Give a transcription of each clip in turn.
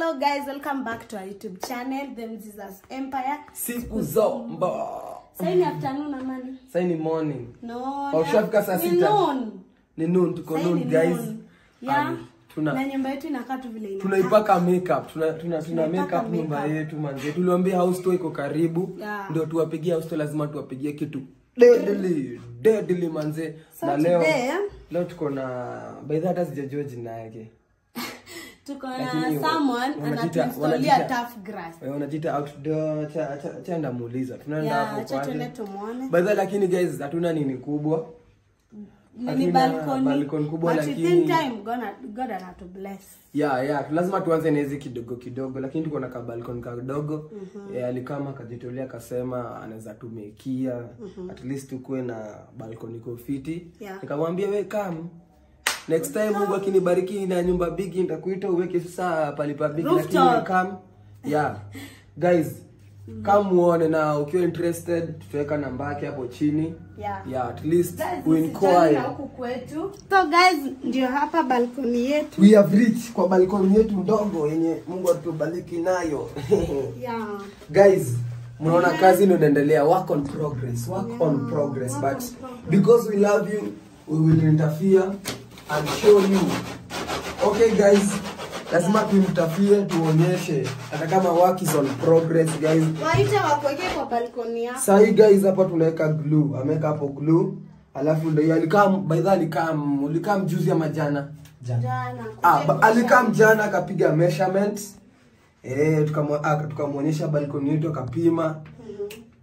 Hello guys, welcome back to our YouTube channel, The Mziza's Empire. Siku zomba. Sasa ni afternoon amani. Sasa ni morning. No. Ushafika saa 6. Ni noon, tuko noon guys. Yeah. Na nyumba yetu inakaa tu vile inakaa. Tunaipaka makeup. Tuna makeup nyumba yetu manze. Tuliwaambia house tour iko karibu. Yeah. Ndio tuwapigie house tour, lazima tuwapigie kitu deadly manze. So na leo tuko na by the hata sijajua jina yake. Tuko na someone anatuinstalia tough grass. Wanajiita outdoor chaenda muuliza. Tunaenda hapo kwa. By the lakini guys hatuna nini kubwa. Ni balcony kubwa lakini at the same time God anatu bless. Yeah, lazima tuanze na hizi kidogo lakini tuko na ka balcony kadogo. Alikama akajitolea akasema anaweza tumekia at least tukue na balcony kofiti. Nikamwambia wewe come next time Mungu akinibariki na nyumba big nitakuita uweke sasa palipa big lakini come. Guys, come muone na ukiwa interested tutaweka namba yake hapo chini. At least we inquire. So guys, ndio hapa balcony yetu. We have reached kwa balcony yetu ndogo yenye Mungu atubariki nayo. Guys, mnaona kazi inaendelea, work on progress, but because we love you, we will interfere and show you. Okay guys, lazima tumtafie tuonyeshe hata kama work is on progress guys. Waita wakweke kwa balcony yako. Sasa hii guys hapa tunaweka glue, ameweka hapo glue. Alafu ndio alikam by the alikam juzi ama jana. Alikam jana akapiga measurement. Tukamuonyesha balcony yetu akapima.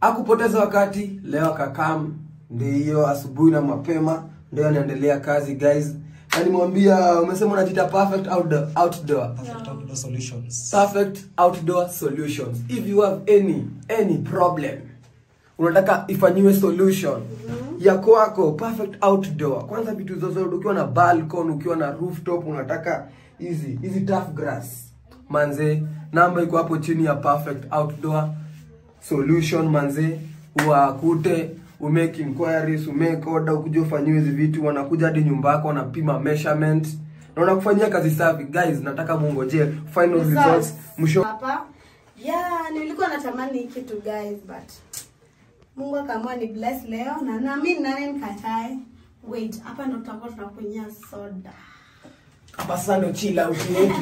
Hakupoteza wakati, leo akakam ndio hiyo asubuhi na mapema ndio anaendelea kazi guys. Alimwambia umesema unajiita perfect outdoor solutions. Perfect outdoor solutions. If you have any problem unataka ifanyiwe solution ya kwako, perfect outdoor. Kwanza vitu zote ukiwa na balcony, ukiwa na rooftop, unataka hizi tough grass. Manze, namba iko hapo chini ya perfect outdoor solution manze. Uakute, umake inquiries, umake order, ukuje ufanyiwe hizi vitu, wanakuja hadi nyumba yako, wanapima measurement na wanakufanyia kazi safi guys. Nataka muongojee final results mwisho hapa. Nilikuwa natamani hiki kitu guys, but Mungu akaamua ni bless leo na mimi nani nikatae. Wait, hapa ndo tutakuwa tunakunyia soda. Hapa sasa ndo chill out yetu.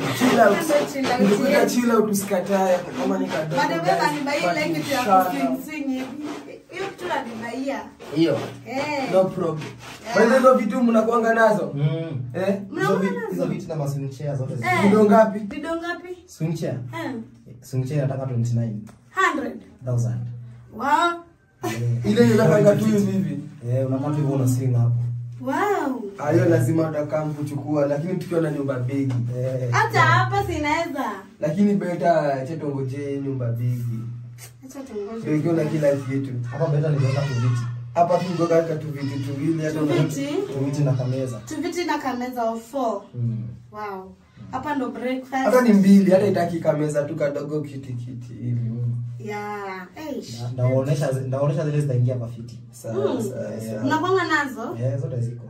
Chill out usikatae kama ni kadogo. Bado wewe kanibaia ile kitu ya swing hivi. Hiyo kitu nanibaia. Hiyo. No problem. Wewe ndio vitu mnakuanga nazo? Hizo vitu na swing chair zote. Video ngapi? Swing chair. Swing chair nataka 29,100,000. Wow. Ile inapanga tu hivi. Unapata hivyo una swing hapo. Wow. Hayo lazima utakam kuchukua lakini tukiwa na nyumba big. Hata hapa sinaweza. Lakini beta chetongoje nyumba big. Acha tungoje. Ndio na kila kitu. Hapa beta ni kuweka tu viti. Hapa tu ngoka tu viti tuwili hata viti na kameza. Tu viti na kameza of 4. Wow. Hapa ndo breakfast. Hata ni mbili, hata itaki kameza tu kadogo kiti hivi. Ndaonesha zile zitaingia kwa fiti. Sawa. Mnakwanga nazo? Zote ziko.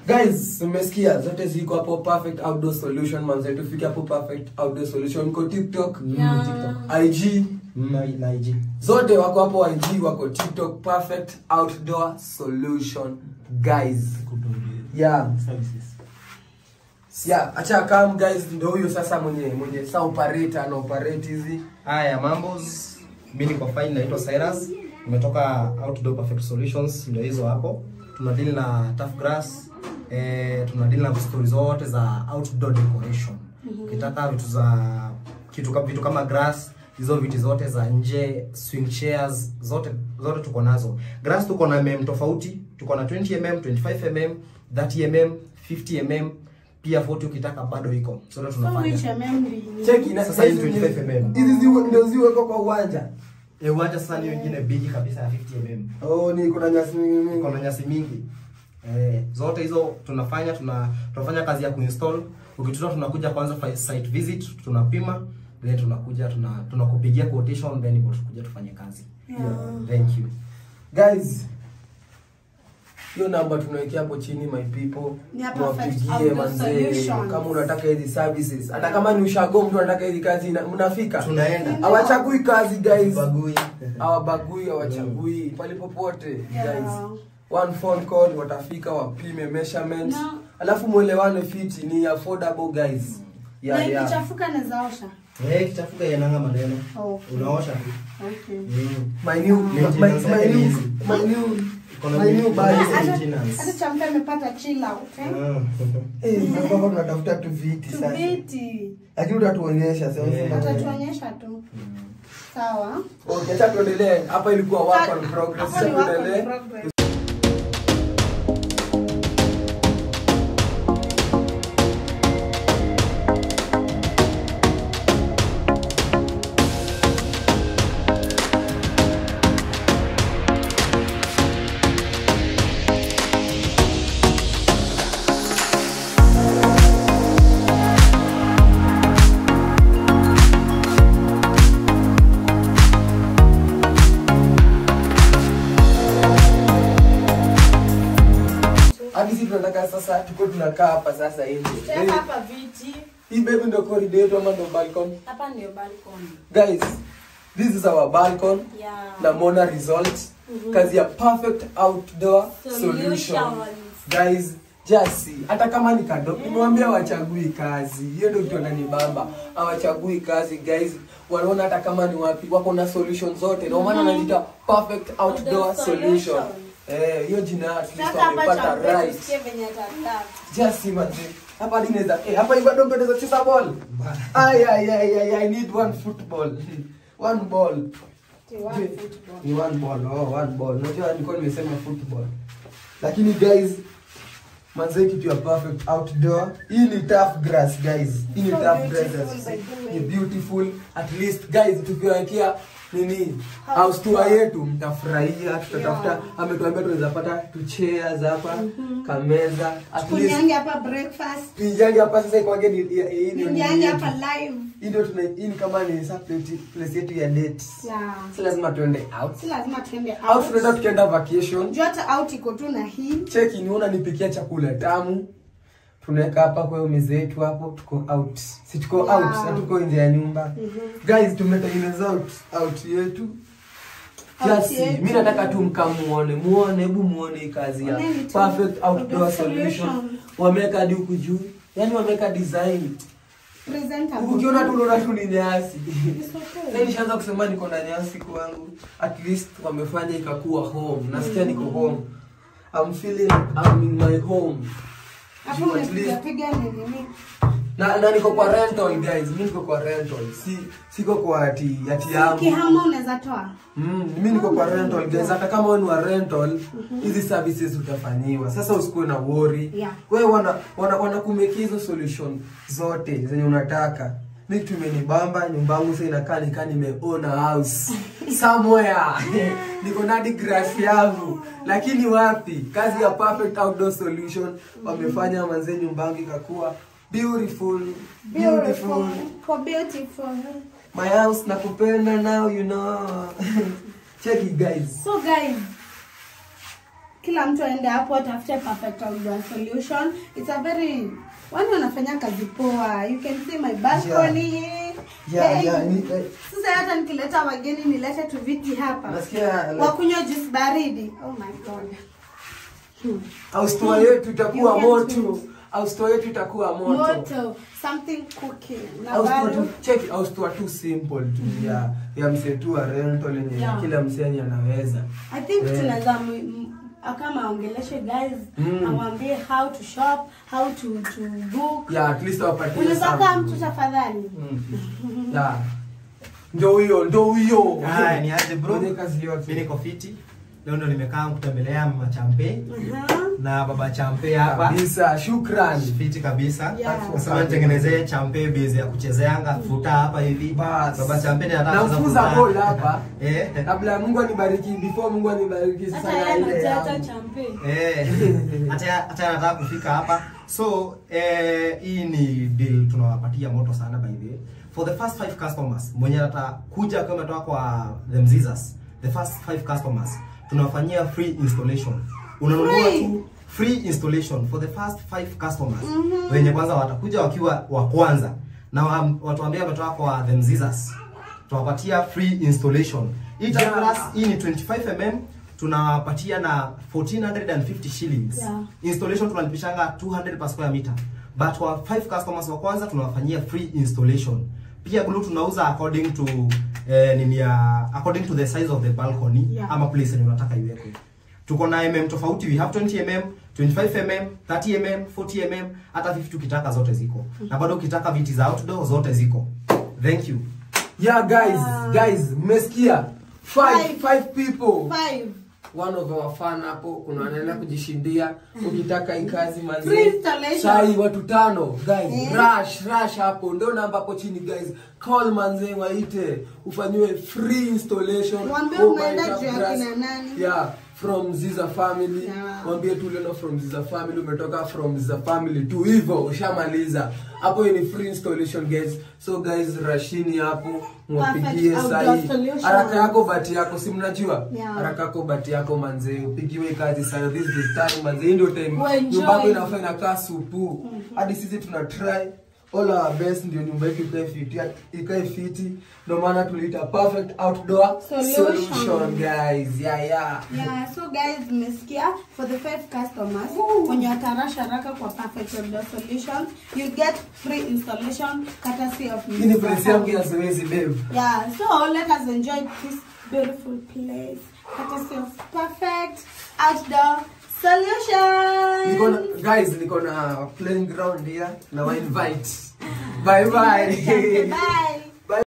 Guys, umesikia zote ziko hapo perfect outdoor solution manze. Tufike hapo perfect outdoor solution kwa TikTok, IG, na IG. Zote wako hapo IG, wako TikTok, perfect outdoor solution guys. Acha come guys, ndio huyo sasa mwenye sa operator na operate hizi. Haya mambo, mimi niko fine, naitwa Cyrus. Nimetoka Outdoor Perfect Solutions, ndio hizo hapo. Tunadeal na tough grass, tunadeal na stories zote za outdoor decoration. Ukitaka vitu kama grass, hizo vitu zote za nje, swing chairs, zote tuko nazo. Grass tuko na mm tofauti, tuko na 20mm, 25mm, 30mm, 50mm. Pia 40 ukitaka bado iko. Sote tunafanya. Cheki na sasa hizi 25mm. Hizi ndio ziweko kwa uwanja. Uwanja sasa ni nyingine big kabisa ya 50mm. Ni kuna nyasi mingi. Kuna nyasi mingi. Zote hizo tunafanya tunafanya kazi ya kuinstall. Ukituta tunakuja kwanza site visit, tunapima, then tunakuja tunakupigia quotation, then tunakuja tufanye kazi. Thank you. Guys, Hiyo namba tunawekea hapo chini my people. Ni hapa Mwapigie manze kama unataka hizi services. Hata kama ni ushago mtu anataka hizi kazi mnafika. Tunaenda. Hawachagui kazi guys. Bagui. Hawabagui, hawachagui palipopote guys. One phone call watafika wapime measurements. Alafu muelewane fiti ni affordable guys. Na ikichafuka naweza osha. Kichafuka yananga maneno. Unaosha tu. Okay. My new body maintenance. Hata champa amepata chill out. Sasa tunatafuta tu viti sasa. Viti. Lakini utatuonyesha sasa. Utatuonyesha tu. Sawa. Okay, acha tuendelee. Hapa ilikuwa work on progress. Sasa Tuendelee. Tunataka sasa tuko tunakaa hapa sasa hivi. Hapa viti. Hii baby ndio corridor yetu ama ndio balcony? Hapa ndio balcony. Guys, this is our balcon. Yeah. Na Mona result. Kazi ya perfect outdoor solution. Guys, just see. Hata kama ni kadogo, nimwambia wachagui kazi. Hiyo ndio kitu ananibamba. Hawachagui kazi guys. Wanaona hata kama ni wapi wako na solution zote. Ndio maana wanaita perfect outdoor solution. Hiyo jina at least wamepata right. Just see man. Hapa dineza. Hapa hivi bado mpendeza cheza ball. I need one football. One ball. Ni one ball. Oh, one ball. Unajua nilikuwa nimesema football. Lakini guys, manze kitu ya perfect outdoor. Hii ni tough grass guys. Hii ni tough grass. Ni beautiful. At least guys tukiwekea nini house tour yetu mtafurahia. Tutatafuta ametuambia tunaweza pata tu chairs hapa, kameza, at least kunyange hapa breakfast. Kunyange hapa sasa kwa gani hii ndio kunyange hapa live. Hii ndio hii kama ni place yetu ya date. Yeah. Si lazima tuende out. Si lazima tuende out. Out tunaenda tukienda vacation. Jua hata out iko tu na hii. Check niona nipikia chakula tamu. Tunaweka hapa kwa hiyo meza yetu hapo tuko out. Si tuko out, sasa tuko nje ya nyumba. Guys, tumetengeneza out yetu. Kiasi, mimi nataka tu muone, hebu muone kazi ya perfect outdoor solution. Wameka hadi huku juu. Yaani wameka design. Presentable. Ukiona tu unaona tu ni nyasi. Sasa nishaanza kusema niko na nyasi kwangu. At least wamefanya ikakuwa home. Nasikia niko home. I'm feeling I'm in my home. Hapo unapiga nini? Na niko kwa rental guys. Mimi niko kwa rental. Siko kwa ati yangu. Kihama unaweza toa. Mimi niko kwa rental guys. Hata kama wewe ni wa rental, hizi services utafanyiwa. Sasa usikuwe na worry. Yeah. Wewe wanakumekea hizo solution zote zenye unataka. Mimi tumenibamba, nyumba yangu sasa inakaa nika nimeona house somewhere. Niko na grass yangu. Lakini wapi? Kazi ya perfect outdoor solution wamefanya manze nyumba yangu ikakuwa beautiful. For beautiful. My house nakupenda now you know. Check it guys. So guys, kila mtu aende hapo atafute perfect outdoor solution. It's a very wanafanya kazi poa. You can see my balcony. Yeah. Sasa hata nikileta wageni nilete tu viti hapa. Nasikia wakunywa juice baridi. Oh my god. House tour yetu itakuwa moto. House tour yetu itakuwa moto. Something cooking. Check house tour too simple tu. Ya msetu wa rental yenye kila msanii anaweza. I think tunaweza kama aongeleshe guys, amwambie how to shop, how to book. Yeah, at least wapatie. Unataka mtu tafadhali. Yeah. Ndio hiyo. Ni aje bro? Mimi niko fiti. Leo ndo nimekaa kutembelea mama Champe. Na baba Champe hapa. Kabisa, shukrani. Fiti kabisa. Sasa nitengenezee Champe base ya kuchezeanga futa hapa hivi. Baba Champe ndiye anataka kufuza ball hapa. Kabla Mungu anibariki, before Mungu anibariki sasa ile. Hata Champe. Hata anataka kufika hapa. So hii ni deal tunawapatia moto sana by the way. For the first 5 customers, mwenye atakuja kama toka kwa the Mzizas, the first 5 customers tunawafanyia free installation unanunua tu free installation for the first 5 customers. Wenye kwanza watakuja wakiwa wa kwanza na watu ambao wametoka kwa them Zizas, tuwapatia free installation. Hii tough glass hii ni 25 mm, tunawapatia na 1450 shillings. Installation tunalipishanga 200 per square meter. But for 5 customers wa kwanza tunawafanyia free installation. Pia glue tunauza according to according to the size of the balcony ama place yenye unataka iwekwe. Tuko na mm tofauti, we have 20 mm, 25 mm, 30 mm, 40 mm, hata 50 ukitaka zote ziko. Na bado ukitaka viti za outdoor zote ziko. Thank you. Yeah guys, mmesikia? 5 people. 5. One of our fan hapo kuna wanaenda kujishindia. Ukitaka hii kazi manzi. Free installation. Sai watu 5 guys. Rush hapo. Ndio namba hapo chini guys. Call manzi waite ufanywe free installation. Mwambie umeenda juu ya kina nani? Yeah, from Ziza family. Mwambie tu leo from Ziza family, umetoka from Ziza family tu hivyo ushamaliza. Hapo ni free installation guys. So guys, rashini hapo mwapigie sahi. Haraka yako bati yako si mnajua? Haraka yako bati yako manze, upigiwe kazi sana. This is time manze, ndio time. Nyumba yako inafanya kazi supu. Hadi sisi tuna try all our best ndio nyumba yetu ikae fiti. Ndio maana tuliita perfect outdoor solution guys. Yeah, so guys, mmesikia, for the 5 customers when you atarasha haraka kwa perfect outdoor solutions, you get free installation courtesy of me. Ini place yangu ya zoezi babe. Yeah, so let us enjoy this beautiful place courtesy of perfect outdoor solution. Niko na playing ground here. Now I invite. Bye. Bye.